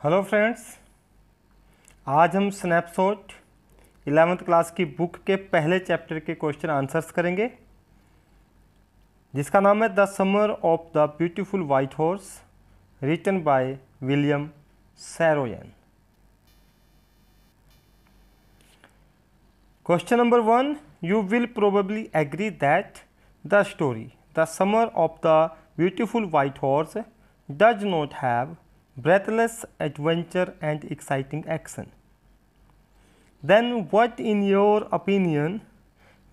Hello friends, आज हम snapshot 11th class की बुक के पहले चैप्टर के क्वेश्चन आंसर्स करेंगे, जिसका नाम है the summer of the beautiful white horse, written by William Saroyan. Question number 1, you will probably agree that the story the summer of the beautiful white horse does not have breathless adventure and exciting action. Then what in your opinion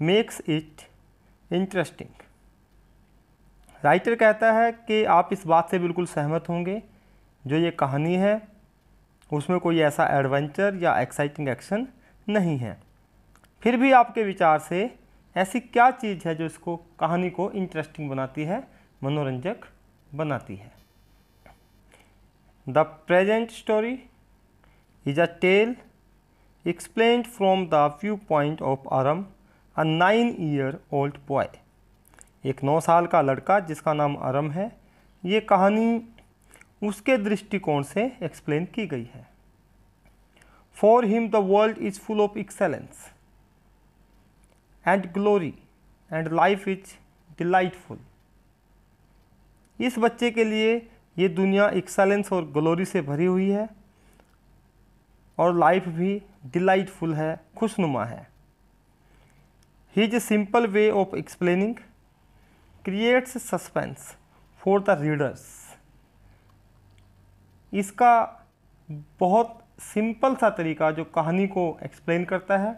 makes it interesting? Writer कहता है कि आप इस बात से बिल्कुल सहमत होंगे, जो ये कहानी है उसमें कोई ऐसा एडवेंचर या एक्साइटिंग एक्शन नहीं है। फिर भी आपके विचार से ऐसी क्या चीज़ है जो इसको कहानी को इंटरेस्टिंग बनाती है, मनोरंजक बनाती है। The present story is a tale explained from the viewpoint of Aram, a 9-year-old boy. एक 9 साल का लड़का जिसका नाम अरम है, ये कहानी उसके दृष्टिकोण से एक्सप्लेन की गई है। For him the world is full of excellence and glory and life is delightful. इस बच्चे के लिए ये दुनिया एक्सेलेंस और ग्लोरी से भरी हुई है और लाइफ भी डिलाइटफुल है, खुशनुमा है। His simple way of explaining creates suspense for the readers. इसका बहुत सिंपल सा तरीका जो कहानी को एक्सप्लेन करता है,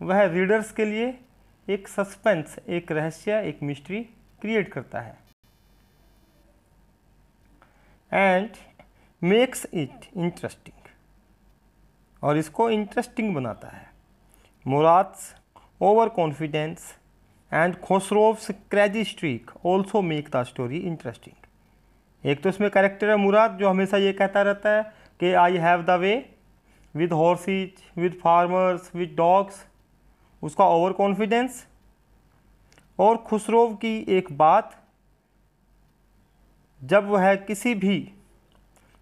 वह रीडर्स के लिए एक सस्पेंस, एक रहस्य, एक मिस्ट्री क्रिएट करता है एंड मेक्स इट इंटरेस्टिंग, और इसको इंटरेस्टिंग बनाता है। Murad's over confidence and Khosrove's crazy streak also make the story interesting. एक तो इसमें कैरेक्टर है मुराद, जो हमेशा ये कहता रहता है कि I have the way with horse's, with farmers, with dogs, उसका ओवर कॉन्फिडेंस। और खुसरोव की एक बात, जब वह किसी भी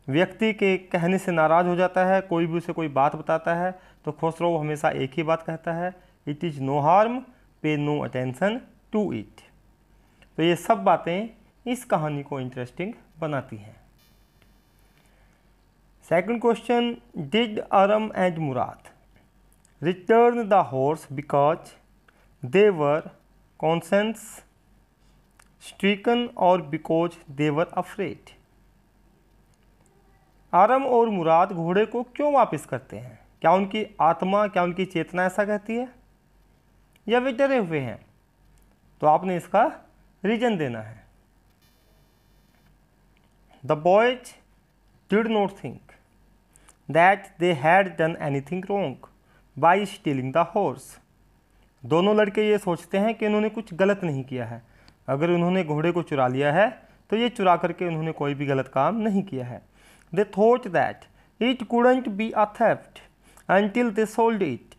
व्यक्ति के कहने से नाराज़ हो जाता है, कोई भी उसे कोई बात बताता है, तो खुसरो हमेशा एक ही बात कहता है, it is no harm, pay no attention to it. तो ये सब बातें इस कहानी को इंटरेस्टिंग बनाती हैं। Second question, did Aram and Murad return the horse because they were conscience stricken और बिकॉज दे वर अफ्रेड। आरम और मुराद घोड़े को क्यों वापस करते हैं? क्या उनकी आत्मा, क्या उनकी चेतना ऐसा कहती है, या वे डरे हुए हैं? तो आपने इसका रीजन देना है। The boys did not think that they had done anything wrong by stealing the horse. दोनों लड़के ये सोचते हैं कि उन्होंने कुछ गलत नहीं किया है। अगर उन्होंने घोड़े को चुरा लिया है तो ये चुरा करके उन्होंने कोई भी गलत काम नहीं किया है। They thought that it couldn't be a theft until they sold it.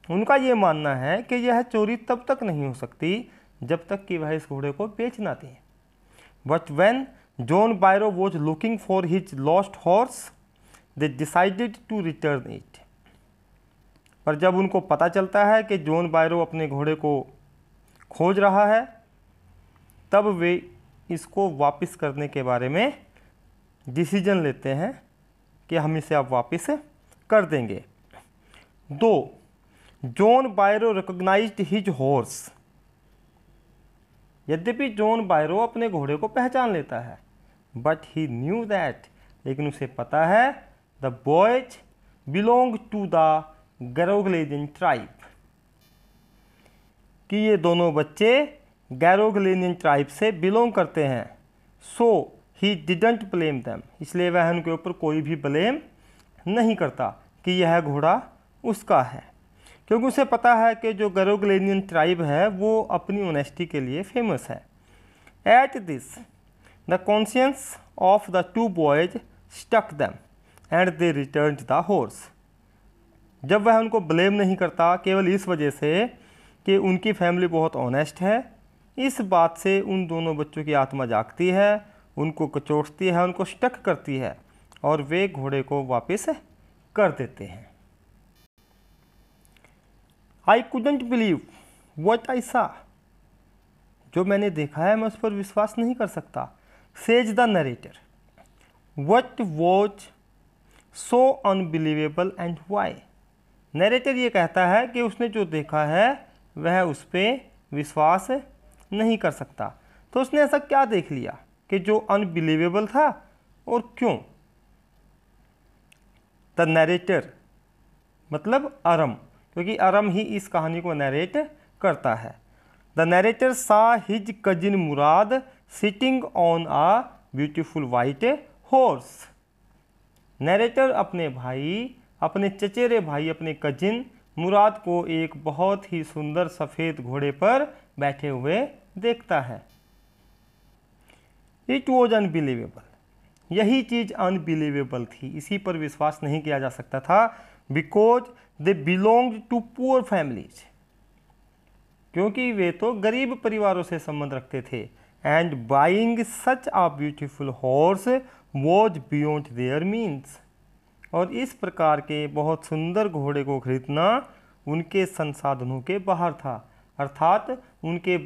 उनका ये मानना है कि यह चोरी तब तक नहीं हो सकती जब तक कि वह इस घोड़े को बेच ना दें। But when John Byro was looking for his lost horse they decided to return it. पर जब उनको पता चलता है कि जॉन बायरो अपने घोड़े को खोज रहा है, तब वे इसको वापस करने के बारे में डिसीजन लेते हैं कि हम इसे अब वापस कर देंगे। दो जॉन बायरो रिकॉग्नाइज्ड हिज हॉर्स। यद्यपि जॉन बायरो अपने घोड़े को पहचान लेता है, बट ही न्यू दैट, लेकिन उसे पता है the boys belong to the Garoghlanian tribe, कि ये दोनों बच्चे गैरोग्लेनियन ट्राइब से बिलोंग करते हैं। सो ही डिडंट ब्लेम दैम, इसलिए वह उनके ऊपर कोई भी ब्लेम नहीं करता कि यह घोड़ा उसका है, क्योंकि उसे पता है कि जो गैरोग्लेनियन ट्राइब है वो अपनी ऑनेस्टी के लिए फेमस है। At this the conscience of the two boys stuck them and they returned the horse. जब वह उनको ब्लेम नहीं करता केवल इस वजह से कि उनकी फैमिली बहुत ऑनेस्ट है, इस बात से उन दोनों बच्चों की आत्मा जागती है, उनको कचोटती है, उनको स्टक करती है और वे घोड़े को वापस कर देते हैं। I couldn't believe what I सा, जो मैंने देखा है मैं उस पर विश्वास नहीं कर सकता। Says the narrator, what was so unbelievable and why. Narrator ये कहता है कि उसने जो देखा है वह उस पर विश्वास नहीं कर सकता। तो उसने ऐसा क्या देख लिया कि जो अनबिलीवेबल था और क्यों। द नरेटर मतलब अरम, क्योंकि अरम ही इस कहानी को नरेट करता है। The narrator saw his cousin Mourad sitting on a beautiful white horse. Narrator अपने भाई, अपने चचेरे भाई, अपने कजिन मुराद को एक बहुत ही सुंदर सफ़ेद घोड़े पर बैठे हुए देखता है। इट वॉज अनबिलीवेबल, यही चीज़ अनबिलीवेबल थी, इसी पर विश्वास नहीं किया जा सकता था। Because they belong to poor families, क्योंकि वे तो गरीब परिवारों से संबंध रखते थे। And buying such a beautiful horse was beyond their means, और इस प्रकार के बहुत सुंदर घोड़े को खरीदना उनके संसाधनों के बाहर था, अर्थात उनके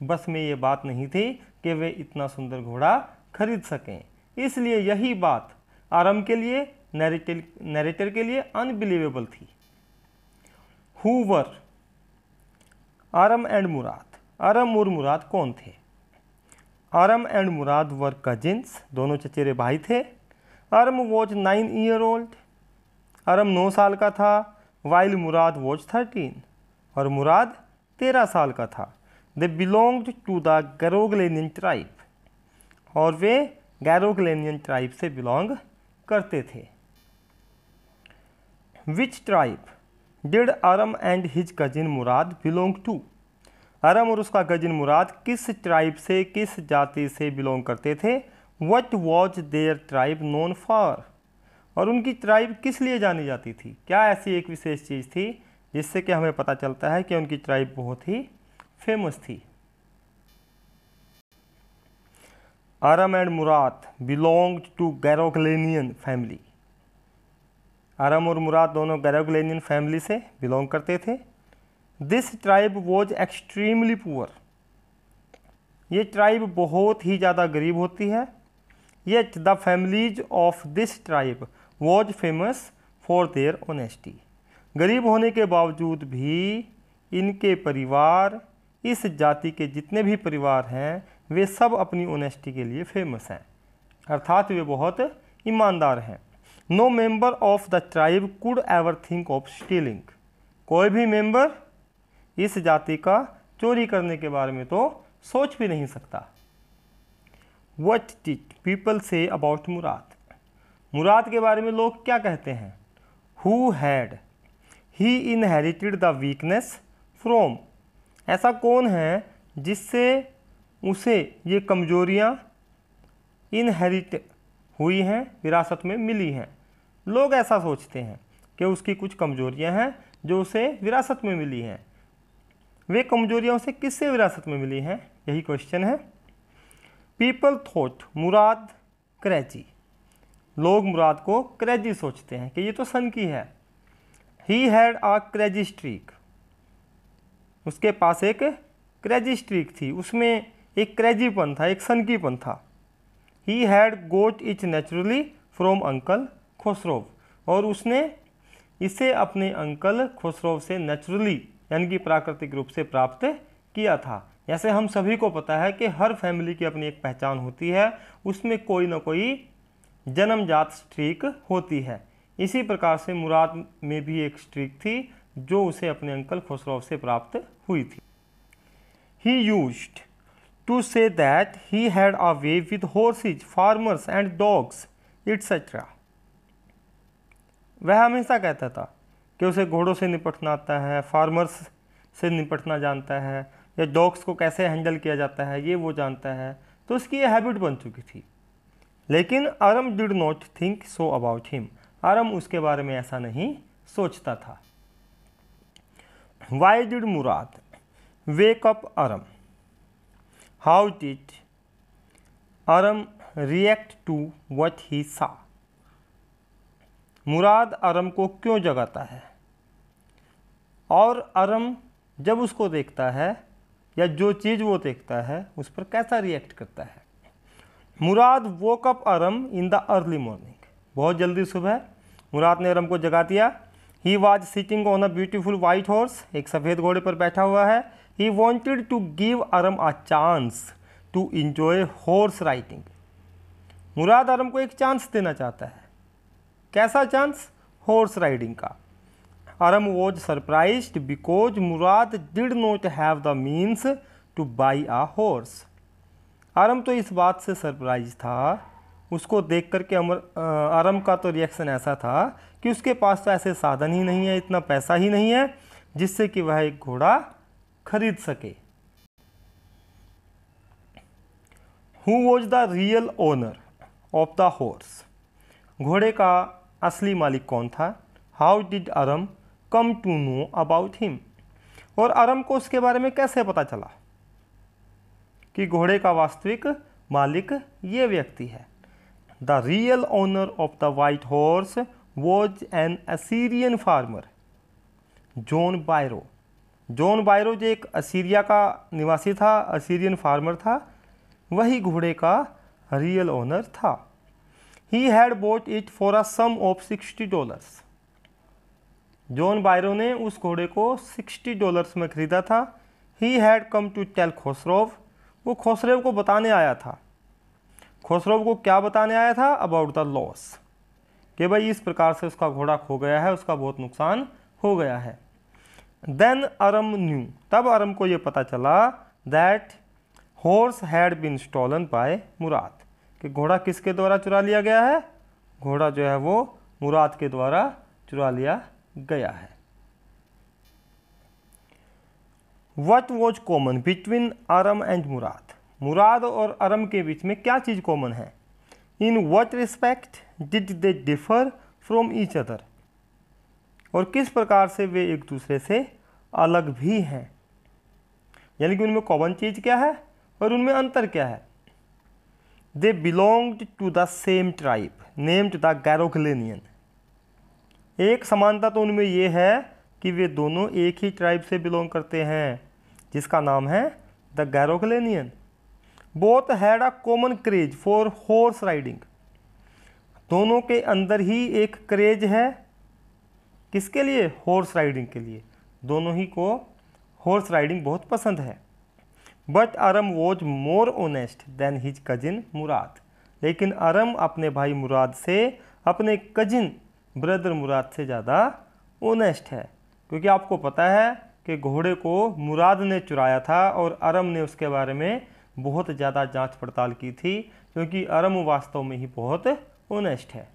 बस में ये बात नहीं थी कि वे इतना सुंदर घोड़ा खरीद सकें। इसलिए यही बात आरम के लिए, नरेटर के लिए अनबिलीवेबल थी। हु वर आरम एंड मुराद, आरम और मुराद कौन थे। आरम एंड मुराद वर कजिन्स, दोनों चचेरे भाई थे। आरम वॉज 9 ईयर ओल्ड, आरम 9 साल का था। वाइल मुराद वॉज 13, और मुराद 13 साल का था। They belonged to the Garoghlanian tribe, और वे गैरोग्लेनियन ट्राइब से बिलोंग करते थे। Which tribe did Aram and his cousin Murad belong to. Aram और उसका कजिन मुराद किस ट्राइब से, किस जाति से बिलोंग करते थे। What was there tribe known for, और उनकी ट्राइब किस लिए जानी जाती थी। क्या ऐसी एक विशेष चीज़ थी जिससे कि हमें पता चलता है कि उनकी ट्राइब बहुत ही फेमस थी। Aram and Murad belonged to Garoghlanian family, Aram और मुराद दोनों गैरोग्लेनियन फैमिली से बिलोंग करते थे। This tribe was extremely poor, ये ट्राइब बहुत ही ज़्यादा गरीब होती है। Yet the families of this tribe was famous for their honesty, गरीब होने के बावजूद भी इनके परिवार, इस जाति के जितने भी परिवार हैं वे सब अपनी ऑनेस्टी के लिए फेमस हैं, अर्थात वे बहुत ईमानदार हैं। No member of the tribe could ever think of stealing, कोई भी मेंबर इस जाति का चोरी करने के बारे में तो सोच भी नहीं सकता। What did people say about Murad, Murad के बारे में लोग क्या कहते हैं। Who had he inherited the weakness from, ऐसा कौन है जिससे उसे ये कमजोरियाँ इनहेरिट हुई हैं, विरासत में मिली हैं। लोग ऐसा सोचते हैं कि उसकी कुछ कमजोरियां हैं जो उसे विरासत में मिली हैं। वे कमजोरियां उसे किससे विरासत में मिली हैं, यही क्वेश्चन है। पीपल थॉट मुराद क्रेजी, लोग मुराद को क्रेजी सोचते हैं कि ये तो सन की है। He had a crazy streak, उसके पास एक क्रेजी स्ट्रीक थी, उसमें एक क्रेजीपन था, एक सनकीपन था। He had got it naturally from uncle Khusro, और उसने इसे अपने अंकल खुसरो से नेचुरली यानी कि प्राकृतिक रूप से प्राप्त किया था। जैसे हम सभी को पता है कि हर फैमिली की अपनी एक पहचान होती है, उसमें कोई ना कोई जन्मजात स्ट्रीक होती है। इसी प्रकार से मुराद में भी एक स्ट्रीक थी जो उसे अपने अंकल खुसरो से प्राप्त हुई थी। ही used to say that he had a way with horses, farmers and dogs, etc. वह हमेशा कहता था कि उसे घोड़ों से निपटना आता है, फार्मर्स से निपटना जानता है, या डॉग्स को कैसे हैंडल किया जाता है ये वो जानता है, तो उसकी ये हैबिट बन चुकी थी। लेकिन Aram did not think so about him, Aram उसके बारे में ऐसा नहीं सोचता था। Why did Murad wake up Aram, how did Aram react to what he saw, Murad Aram को क्यों जगाता है और अरम जब उसको देखता है या जो चीज़ वो देखता है उस पर कैसा रिएक्ट करता है। Murad woke up Aram in the early morning, बहुत जल्दी सुबह मुराद ने अरम को जगा दिया। He was sitting on a beautiful white horse, एक सफ़ेद घोड़े पर बैठा हुआ है। He wanted to give Aram a chance to enjoy horse riding, Murad Aram को एक चांस देना चाहता है। कैसा चांस? हॉर्स राइडिंग का। Aram was surprised because Murad did not have the means to buy a horse, Aram तो इस बात से सरप्राइज था, उसको देख कर के अरम का तो रिएक्शन ऐसा था कि उसके पास तो ऐसे साधन ही नहीं है, इतना पैसा ही नहीं है जिससे कि वह एक घोड़ा खरीद सके। Who was the real owner of the horse, घोड़े का असली मालिक कौन था। How did Aram come to know about him, और अरम को उसके बारे में कैसे पता चला कि घोड़े का वास्तविक मालिक ये व्यक्ति है। The real owner of the white horse was an Assyrian farmer John Byro, John Byro जो एक असीरिया का निवासी था, असीरियन फार्मर था, वही घोड़े का रियल ओनर था। He had bought it for a sum of $60, John Byro ने उस घोड़े को $60 में खरीदा था। He had come to tell Khosrove, वो खुसरो को बताने आया था। खुसरो को क्या बताने आया था? अबाउट द लॉस, कि भाई इस प्रकार से उसका घोड़ा खो गया है, उसका बहुत नुकसान हो गया है। देन अरम न्यू, तब अरम को ये पता चला that horse had been stolen by Murad, कि घोड़ा किसके द्वारा चुरा लिया गया है? घोड़ा जो है वो मुराद के द्वारा चुरा लिया गया है। What was common between Aram and Murad, Murad और अरम के बीच में क्या चीज़ कॉमन है। In what respect did they differ from each other, और किस प्रकार से वे एक दूसरे से अलग भी हैं, यानी कि उनमें कॉमन चीज़ क्या है और उनमें अंतर क्या है। They belonged to the same tribe named the Garoghlanian, एक समानता तो उनमें ये है कि वे दोनों एक ही ट्राइब से बिलोंग करते हैं जिसका नाम है the Garoghlanian. Both had a common craze for horse riding, दोनों के अंदर ही एक क्रेज है, किसके लिए? हॉर्स राइडिंग के लिए, दोनों ही को हॉर्स राइडिंग बहुत पसंद है। But Aram was more honest than his cousin Murad, लेकिन अरम अपने भाई मुराद से, अपने कजिन ब्रदर मुराद से ज़्यादा ऑनेस्ट है, क्योंकि आपको पता है कि घोड़े को मुराद ने चुराया था और अरम ने उसके बारे में बहुत ज़्यादा जांच पड़ताल की थी, क्योंकि अरम वास्तव में ही बहुत ऑनेस्ट है।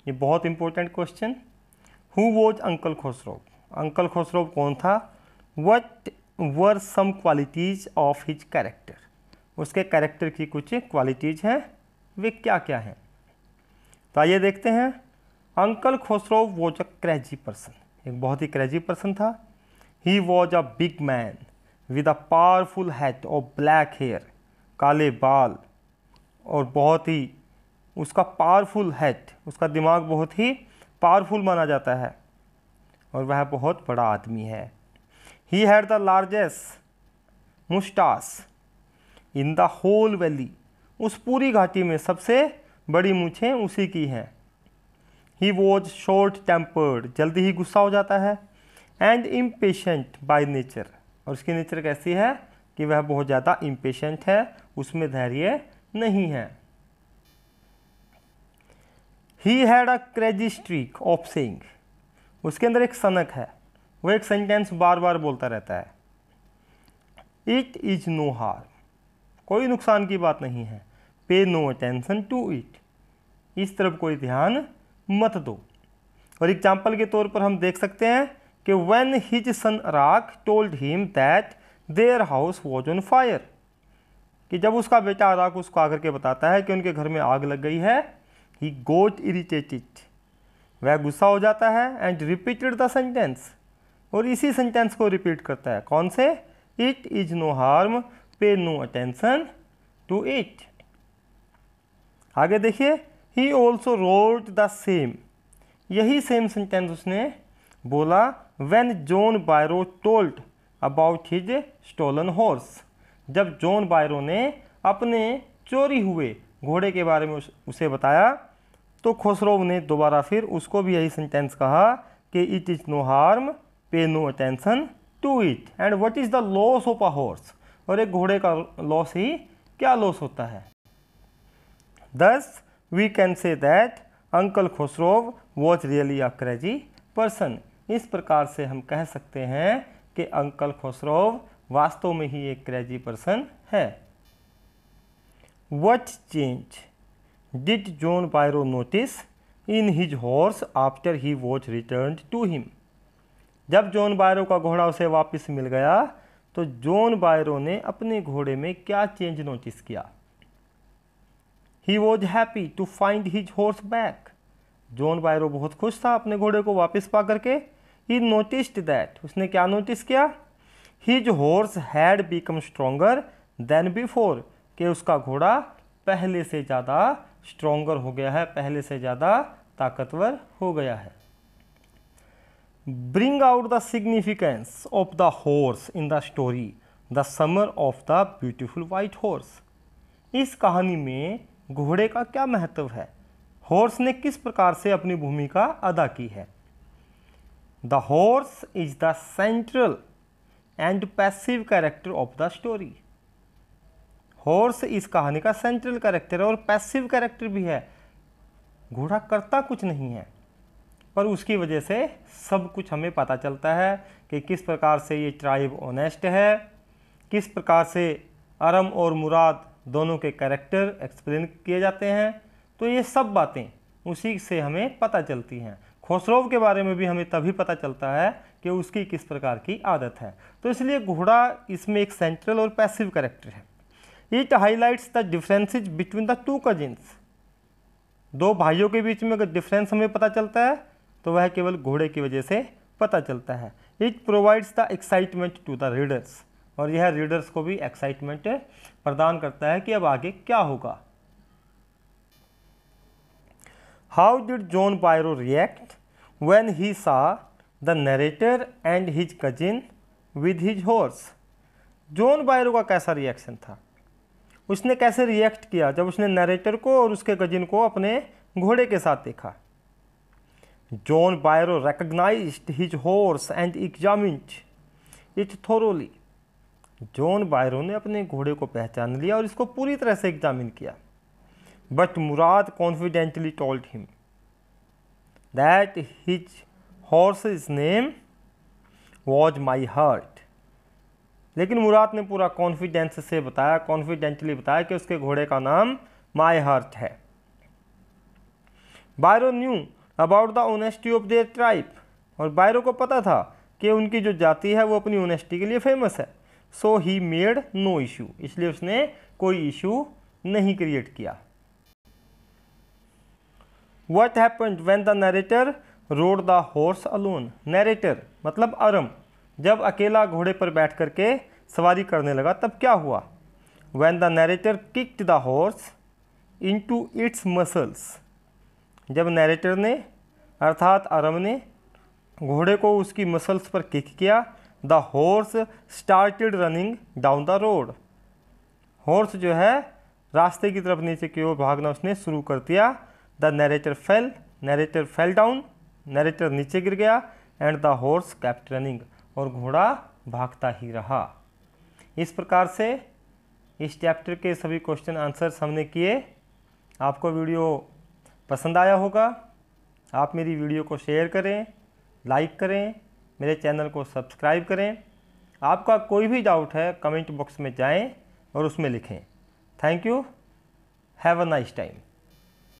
ये बहुत important question. Who was uncle Khosrove, uncle Khosrove कौन था। What were some qualities of his character, उसके कैरेक्टर की कुछ क्वालिटीज़ हैं, वे क्या क्या हैं। तो आइए देखते हैं। Uncle Khosrove was a crazy person, एक बहुत ही क्रेजी पर्सन था। He was a big man with a powerful head और ब्लैक हेयर, काले बाल और बहुत ही उसका पावरफुल हेड, उसका दिमाग बहुत ही पावरफुल माना जाता है और वह बहुत बड़ा आदमी है। He had the largest moustache in the whole valley, उस पूरी घाटी में सबसे बड़ी मूछें उसी की हैं। ही वॉज शॉर्ट टेम्पर्ड, जल्दी ही गुस्सा हो जाता है। एंड इम्पेशेंट बाय नेचर, और उसकी नेचर कैसी है कि वह बहुत ज़्यादा इम्पेशेंट है, उसमें धैर्य नहीं है। He had a crazy streak of saying, उसके अंदर एक सनक है, वो एक सेंटेंस बार बार बोलता रहता है। इट इज़ नो हार्म, कोई नुकसान की बात नहीं है। पे नो अटेंशन टू इट, इस तरफ कोई ध्यान मत दो। और एग्जाम्पल के तौर पर हम देख सकते हैं कि when his son अराक told him that their house was on fire, कि जब उसका बेटा अराक उसको आकर के बताता है कि उनके घर में आग लग गई है, ही गोट इरिटेटेड, वह गुस्सा हो जाता है। एंड रिपीटेड द सेंटेंस, और इसी सेंटेंस को रिपीट करता है, कौन से? It is no harm, pay no attention to it. आगे देखिए। He also wrote the same, यही सेम सेंटेंस उसने बोला when John Byro told about his stolen horse, जब जॉन बायरो ने अपने चोरी हुए घोड़े के बारे में उसे बताया, तो खुसरो ने दोबारा फिर उसको भी यही सेंटेंस कहा कि it is no harm, pay no attention to it, and what is the loss of a horse, और एक घोड़े का लॉस ही क्या लॉस होता है। Thus we can say that uncle Khosrove was really a crazy person, इस प्रकार से हम कह सकते हैं कि अंकल खुसरो वास्तव में ही एक क्रेजी पर्सन है। What change did John Byro notice in his horse after he was returned to him? जब जॉन बायरो का घोड़ा उसे वापस मिल गया तो जॉन बायरो ने अपने घोड़े में क्या चेंज नोटिस किया। He was happy to find his horse back. John Byro बहुत खुश था अपने घोड़े को वापस पा करके। He noticed that, उसने क्या नोटिस किया, His horse had become stronger than before, कि उसका घोड़ा पहले से ज़्यादा स्ट्रोंगर हो गया है, पहले से ज़्यादा ताकतवर हो गया है। Bring out the significance of the horse in the story the summer of the beautiful white horse, इस कहानी में घोड़े का क्या महत्व है, हॉर्स ने किस प्रकार से अपनी भूमिका अदा की है। The horse is the central and passive character of the story, horse इस कहानी का सेंट्रल कैरेक्टर है और पैसिव कैरेक्टर भी है, घोड़ा करता कुछ नहीं है पर उसकी वजह से सब कुछ हमें पता चलता है कि किस प्रकार से ये ट्राइब ऑनेस्ट है, किस प्रकार से अरम और मुराद दोनों के कैरेक्टर एक्सप्लेन किए जाते हैं, तो ये सब बातें उसी से हमें पता चलती हैं। खुसरो के बारे में भी हमें तभी पता चलता है कि उसकी किस प्रकार की आदत है, तो इसलिए घोड़ा इसमें एक सेंट्रल और पैसिव कैरेक्टर है। It highlights the differences between the two cousins, दो भाइयों के बीच में अगर डिफरेंस हमें पता चलता है तो वह केवल घोड़े की वजह से पता चलता है। It provides the excitement to the readers, और यह रीडर्स को भी एक्साइटमेंट प्रदान करता है कि अब आगे क्या होगा। How did John Byro react when he saw the narrator and his cousin with his horse, John Byro का कैसा रिएक्शन था, उसने कैसे रिएक्ट किया जब उसने नरेटर को और उसके कजिन को अपने घोड़े के साथ देखा। John Byro recognized his horse and examined it thoroughly, John Byro ने अपने घोड़े को पहचान लिया और इसको पूरी तरह से एग्जामिन किया। But Murad confidently told him that his horse name was my heart, लेकिन मुराद ने पूरा कॉन्फिडेंस से बताया, कॉन्फिडेंटली बताया कि उसके घोड़े का नाम माई हार्ट है। Byro knew about the honesty of their tribe, और बायरो को पता था कि उनकी जो जाति है वो अपनी ऑनेस्टी के लिए फेमस है। सो ही मेड नो इशू, इसलिए उसने कोई इशू नहीं क्रिएट किया। What happened when the narrator road the horse alone, narrator मतलब अरम जब अकेला घोड़े पर बैठ करके सवारी करने लगा तब क्या हुआ। When the narrator kicked the horse into its muscles, जब नरेटर ने अर्थात अरम ने घोड़े को उसकी मसल्स पर किक किया, the horse started running down the road, horse जो है रास्ते की तरफ नीचे की ओर भागना उसने शुरू कर दिया। The narrator fell down, narrator नीचे गिर गया, and the horse kept running, और घोड़ा भागता ही रहा। इस प्रकार से इस चैप्टर के सभी क्वेश्चन आंसर्स हमने किए। आपको वीडियो पसंद आया होगा, आप मेरी वीडियो को शेयर करें, लाइक करें, मेरे चैनल को सब्सक्राइब करें। आपका कोई भी डाउट है कमेंट बॉक्स में जाएं और उसमें लिखें। Thank you, have a nice time.